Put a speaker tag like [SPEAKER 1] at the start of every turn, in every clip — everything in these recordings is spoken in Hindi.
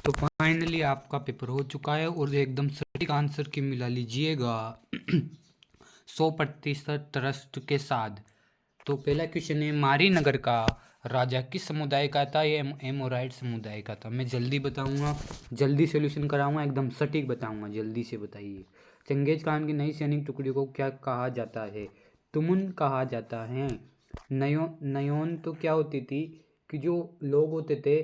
[SPEAKER 1] तो फाइनली आपका पेपर हो चुका है और एकदम सटीक आंसर की मिला लीजिएगा 100% ट्रस्ट के साथ। तो पहला क्वेश्चन है, मारी नगर का राजा किस समुदाय का था? ये एमोराइट समुदाय का था। मैं जल्दी बताऊंगा, जल्दी सॉल्यूशन कराऊंगा, एकदम सटीक बताऊंगा, जल्दी से बताइए। चंगेज खान की नई सैनिक टुकड़ी को क्या कहा जाता है? तुमुन कहा जाता है। नयोन तो क्या होती थी कि जो लोग होते थे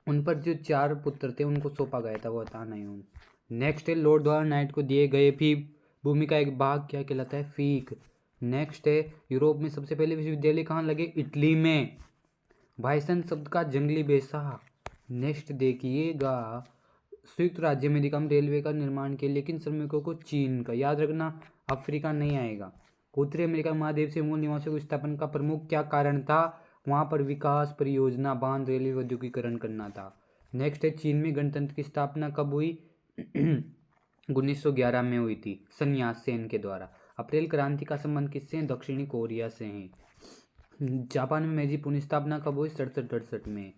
[SPEAKER 1] उन पर जो 4 पुत्र थे उनको सौंपा गया था, वो था नयोन। नेक्स्ट है, लॉर्ड द्वारा नाइट को दिए गए भी भूमि का एक भाग क्या कहलाता है? फीक। नेक्स्ट है, यूरोप में सबसे पहले विश्वविद्यालय कहाँ लगे? इटली में। बाइसन शब्द का जंगली बेसा। नेक्स्ट देखिएगा, संयुक्त राज्य अमेरिका में रेलवे का निर्माण किया, लेकिन श्रमिकों को चीन का, याद रखना, अफ्रीका नहीं आएगा। उत्तरी अमेरिका महाद्वीप से मूल निवासियों को स्थापना का प्रमुख क्या कारण था? वहाँ पर विकास, परियोजना, बांध, रेलवे, औद्योगिकरण करना था। नेक्स्ट है, चीन में गणतंत्र की स्थापना कब हुई? 1911 में हुई थी, सन यात-सेन के द्वारा। अप्रैल क्रांति का संबंध किससे है? दक्षिणी कोरिया से है। जापान में मेजी पुनः स्थापना कब हुई? 67-68 में।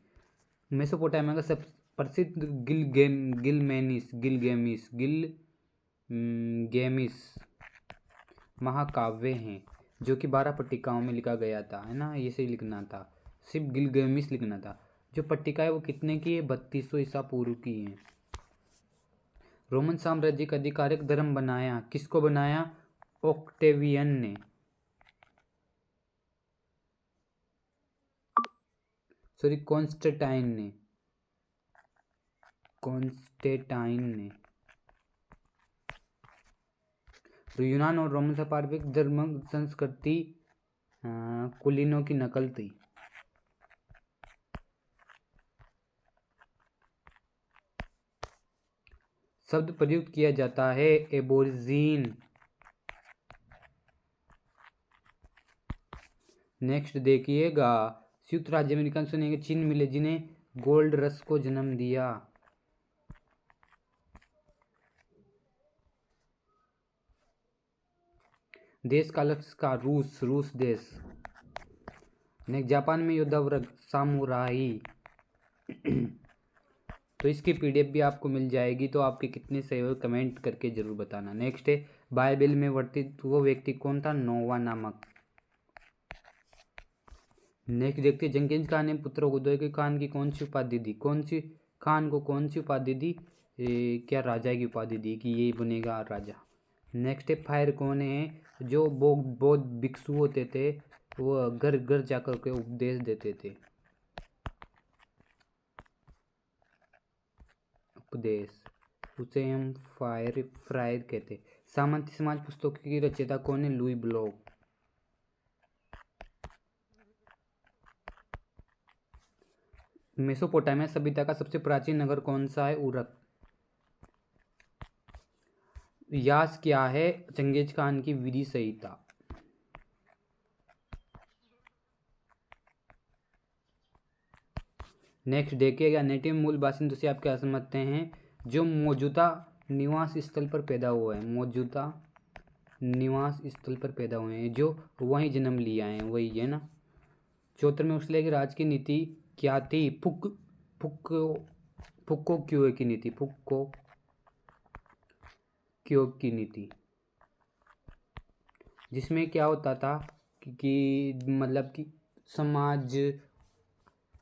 [SPEAKER 1] मेसोपोटामिया का सब प्रसिद्ध गिलगेमिस महाकाव्य हैं, जो कि 12 पट्टिकाओं में लिखा गया था, है ना? ये सही लिखना था, सिर्फ गिलगेमिस लिखना था। जो पट्टिका है वो कितने की है? 3200 ईसा पूर्व की है। रोमन साम्राज्य का आधिकारिक धर्म बनाया, किसको बनाया? ऑक्टेवियन ने। सॉरी, कॉन्स्टेंटाइन ने। तो यूनान और रोमन से पारंपरिक धर्म संस्कृति कुलीनों की नकल थी। शब्द प्रयुक्त किया जाता है एबोरिजिन। नेक्स्ट देखिएगा, संयुक्त राज्य अमेरिका सुनेंगे चिन्ह मिले जिन्हें गोल्ड रश को जन्म दिया। देश का लक्ष्य का रूस देश। नेक्स्ट, जापान में योद्धा वर्ग सामुराई। तो इसकी पीडीएफ भी आपको मिल जाएगी, तो आपके कितने सही हो कमेंट करके जरूर बताना। नेक्स्ट है, बाइबल में वर्णित वो व्यक्ति कौन था? नोवा नामक। नेक्स्ट देखते हैं, जंगेज खान ने पुत्र उदय खान की कौन सी उपाधि दी? कौन सी खान को कौन सी उपाधि दी? क्या राजा की उपाधि दी कि ये बनेगा राजा। नेक्स्ट है, फायर कौन है? जो बौद्ध भिक्षु होते थे, वो घर घर जाकर के उपदेश देते थे, उपदेश, उसे हम फ्रायर कहते। सामंती समाज पुस्तकों की रचयिता कौन है? Louis block. मेसोपोटामिया सभ्यता का सबसे प्राचीन नगर कौन सा है? उरक। यास क्या है? चंगेज खान की विधि संहिता। नेक्स्ट देखिएगा, नेटिव मूल बासिंदों से आप क्या समझते हैं? जो मौजूदा निवास स्थल पर पैदा हुए हैं, मौजूदा निवास स्थल पर पैदा हुए हैं, जो वहीं जन्म लिया है, वही है ना। 74 में उसले की राज की नीति क्या थी? फुक्को क्यों की नीति, फुक्को क्यों की नीति, जिसमें क्या होता था कि मतलब कि समाज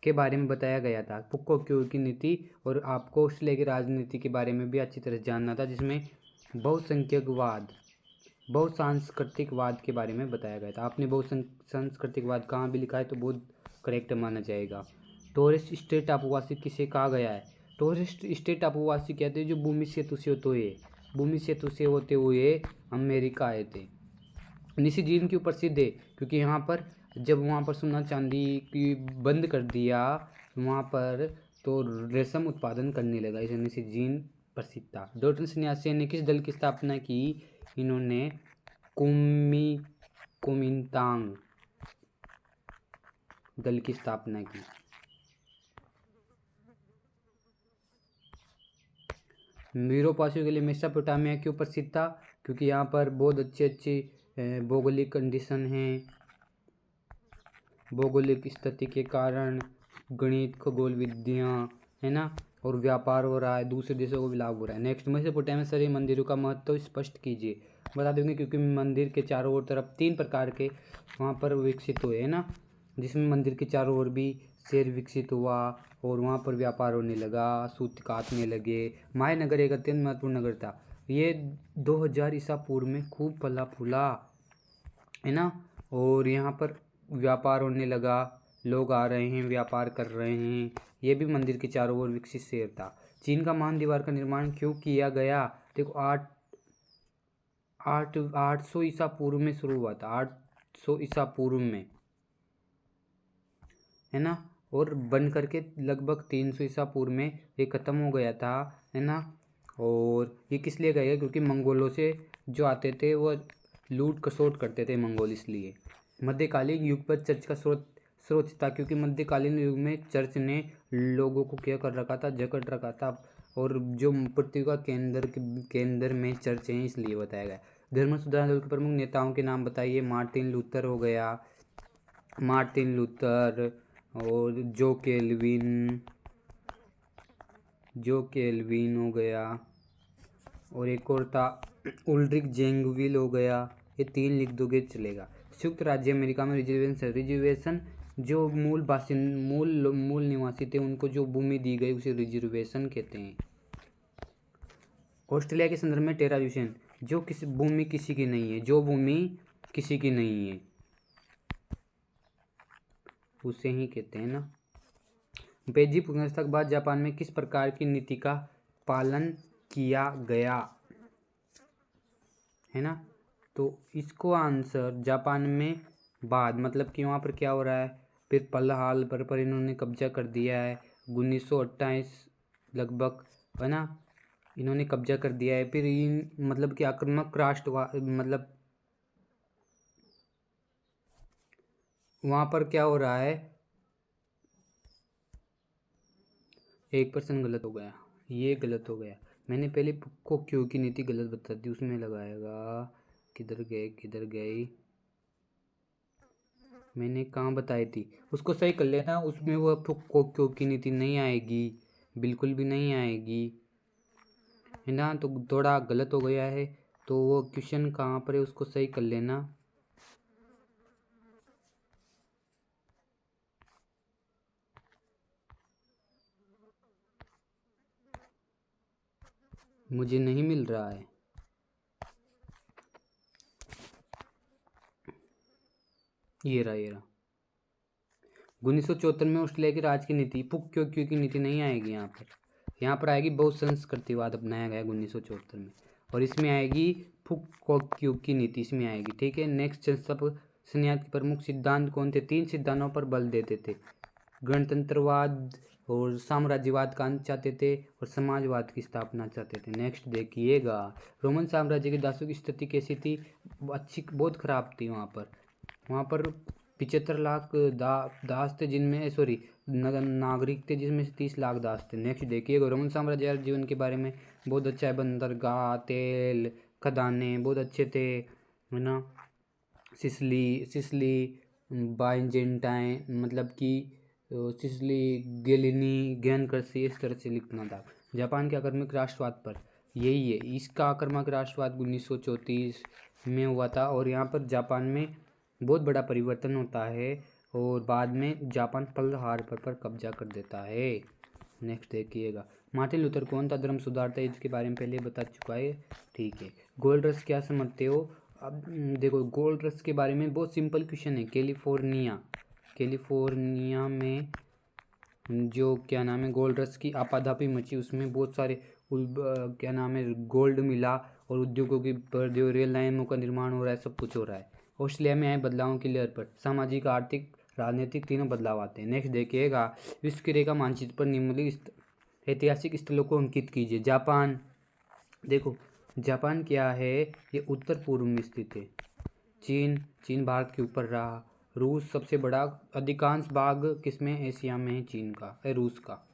[SPEAKER 1] के बारे में बताया गया था, फुक्को क्यों की नीति। और आपको उसले की राजनीति के बारे में भी अच्छी तरह जानना था, जिसमें बहुसंख्यकवाद, बहुसांस्कृतिकवाद के बारे में बताया गया था। आपने बहुसांस्कृतिकवाद कहाँ भी लिखा है तो बहुत करेक्ट माना जाएगा। टोरिस्ट स्टेट टापुवासी किसे कहा गया है? टोरिस्ट स्टेट टापुवासी कहते हैं जो भूमि सेतु से होते हुए अमेरिका आए थे। निशिगन क्यों प्रसिद्ध है? क्योंकि यहाँ पर जब वहाँ पर सोना चांदी की बंद कर दिया वहाँ पर, तो रेशम उत्पादन करने लगा, इसलिए निशिगन प्रसिद्ध था। डॉक्टर सन्यासी ने किस दल की स्थापना की? इन्होंने कुमिंतांग दल की स्थापना की। मीरोपासियों के लिए मेसोपोटामिया क्यों प्रसिद्ध था? क्योंकि यहाँ पर बहुत अच्छी भौगोलिक कंडीशन है, भौगोलिक स्थिति के कारण गणित, खगोल विद्या, है ना, और व्यापार हो रहा है, दूसरे देशों को भी लाभ हो रहा है। नेक्स्ट, मेसोपोटामिया मंदिरों का महत्व स्पष्ट कीजिए। बता देंगे क्योंकि मंदिर के चारों ओर तरफ 3 प्रकार के वहाँ पर विकसित हुए, है ना, जिसमें मंदिर के चारों ओर भी शहर विकसित हुआ और वहाँ पर व्यापार होने लगा, सूत काटने लगे। माय नगर एक अत्यंत महत्वपूर्ण नगर था। ये 2000 ईसा पूर्व में खूब फला फूला, है ना, और यहाँ पर व्यापार होने लगा, लोग आ रहे हैं, व्यापार कर रहे हैं। ये भी मंदिर के चारों ओर विकसित शहर था। चीन का महान दीवार का निर्माण क्यों किया गया? देखो, 800 ईसा पूर्व में शुरू हुआ था, 800 ईसा पूर्व में, है ना, और बन करके लगभग 300 ईसा पूर्व में ये ख़त्म हो गया था, है ना। और ये किस लिए गया? क्योंकि मंगोलों से जो आते थे वो लूट खसोट करते थे मंगोल, इसलिए। मध्यकालीन युग पर चर्च का स्रोत था, क्योंकि मध्यकालीन युग में चर्च ने लोगों को क्या कर रखा था? जकड़ रखा था, और जो पृथ्वी का केंद्र में चर्च है, इसलिए बताया गया। धर्म सुधार दल के प्रमुख नेताओं के नाम बताइए। मार्टिन लूथर हो गया, मार्टिन लूथर, और जो केल्विन हो गया, और एक और था उल्ड्रिक जेंगविल हो गया। ये 3 लिख दोगे चलेगा। संयुक्त राज्य अमेरिका में रिजर्वेशन जो मूल निवासी थे उनको जो भूमि दी गई उसे रिजर्वेशन कहते हैं। ऑस्ट्रेलिया के संदर्भ में टेराड्यूशन, जो भूमि किसी की नहीं है, जो भूमि किसी की नहीं है उसे ही कहते हैं ना। बेइजिंग पुनर्स्थापना के बाद जापान में किस प्रकार की नीति का पालन किया गया, है ना? तो इसको आंसर जापान में बाद, मतलब कि वहाँ पर क्या हो रहा है, फिर पलहाल पर इन्होंने कब्जा कर दिया है 1928 लगभग, है ना, इन्होंने कब्जा कर दिया है। फिर इन मतलब कि आक्रामक राष्ट्रवाद, मतलब वहाँ पर क्या हो रहा है, 1% गलत हो गया, ये गलत हो गया। मैंने पहले को क्यों की नीति गलत बता दी, उसमें लगाएगा। किधर गई मैंने कहाँ बताई थी, उसको सही कर लेना। उसमें वो को क्यों की नीति नहीं आएगी, बिल्कुल भी नहीं आएगी, है ना। तो थोड़ा गलत हो गया है, तो वो क्वेश्चन कहाँ पर है उसको सही कर लेना। मुझे नहीं मिल रहा है, ये रहा 1974 में ऑस्ट्रेलिया की राज की नीति पुक क्यों की नीति नहीं आएगी। यहाँ पर आएगी बहुसंस्कृतिवाद अपनाया गया 1974 में, और इसमें आएगी फुक क्यों की नीति, इसमें आएगी, ठीक है। नेक्स्ट, संन्यास के प्रमुख सिद्धांत कौन थे? 3 सिद्धांतों पर बल देते थे, गणतंत्रवाद और साम्राज्यवाद का अंत चाहते थे, और समाजवाद की स्थापना चाहते थे। नेक्स्ट देखिएगा, रोमन साम्राज्य के दासों की स्थिति कैसी थी? अच्छी, बहुत खराब थी। वहाँ पर 75 लाख दास थे, जिनमें नागरिक थे, जिसमें से 30 लाख दास थे। नेक्स्ट देखिएगा, रोमन साम्राज्य जीवन के बारे में बहुत अच्छा है। बंदरगाह, तेल खदाने बहुत अच्छे थे, है ना। सिसली बाइजेंटाइन, मतलब कि सिसली गेलिनी ज्ञान कृषि, इस तरह से लिखना था। जापान के आक्रमक राष्ट्रवाद पर, यही है, इसका आक्रामक राष्ट्रवाद 1934 में हुआ था, और यहाँ पर जापान में बहुत बड़ा परिवर्तन होता है, और बाद में जापान पर्ल हार्बर पर कब्जा कर देता है। नेक्स्ट देखिएगा, मार्टिन लूथर कौन था? धर्म सुधारता, इसके बारे में पहले बता चुका है, ठीक है। गोल्ड रश क्या समझते हो? अब देखो, गोल्ड रश के बारे में बहुत सिंपल क्वेश्चन है। कैलिफोर्निया में जो क्या नाम है, गोल्ड रश की आपाधापी मची, उसमें बहुत सारे क्या नाम है, गोल्ड मिला, और उद्योगों की जो रेल लाइनों का निर्माण हो रहा है, सब कुछ हो रहा है। ऑस्ट्रेलिया में आए बदलावों की लहर पर सामाजिक, आर्थिक, राजनीतिक तीनों बदलाव आते हैं। नेक्स्ट देखिएगा, विश्व की रेखा मानचित्र पर निम्नलिखित ऐतिहासिक स्थलों को अंकित कीजिए। जापान, देखो जापान क्या है, ये उत्तर पूर्व में स्थित है। चीन भारत के ऊपर रहा। रूस सबसे बड़ा, अधिकांश भाग किसमें? एशिया में है, चीन का, रूस का।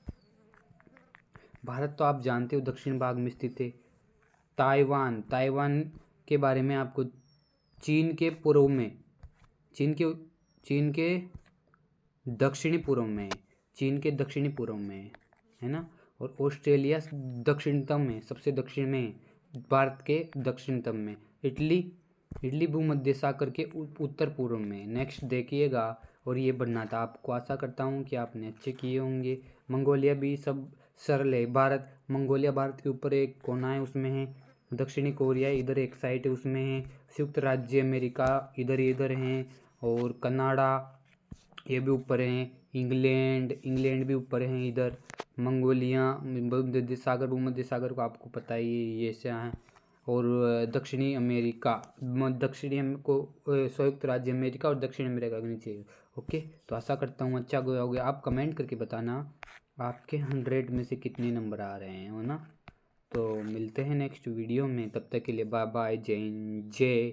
[SPEAKER 1] भारत तो आप जानते हो दक्षिण भाग में स्थित है। ताइवान के बारे में आपको, चीन के पूर्व में, चीन के दक्षिणी पूर्व में है, चीन के दक्षिणी पूर्व में है ना। और ऑस्ट्रेलिया दक्षिणतम में, सबसे दक्षिण में, भारत के दक्षिणतम में। इटली भूमध्य सागर के उत्तर पूर्व में। नेक्स्ट देखिएगा, और ये बनना था आपको। आशा करता हूँ कि आपने अच्छे किए होंगे। मंगोलिया भी सब सरल है। मंगोलिया भारत के ऊपर एक कोना है, उसमें है। दक्षिणी कोरिया इधर एक साइड है, उसमें है। संयुक्त राज्य अमेरिका इधर हैं, और कनाडा ये भी ऊपर हैं। इंग्लैंड भी ऊपर हैं इधर। मंगोलिया भूमध्य सागर को आपको पता ही है, ये से हैं। और दक्षिणी अमेरिका, संयुक्त राज्य अमेरिका और दक्षिण अमेरिका के नीचे। ओके, तो आशा करता हूँ अच्छा गया होगा। आप कमेंट करके बताना आपके 100 में से कितने नंबर आ रहे हैं, है ना। तो मिलते हैं नेक्स्ट वीडियो में, तब तक के लिए बाय बाय, जय हिंद, जय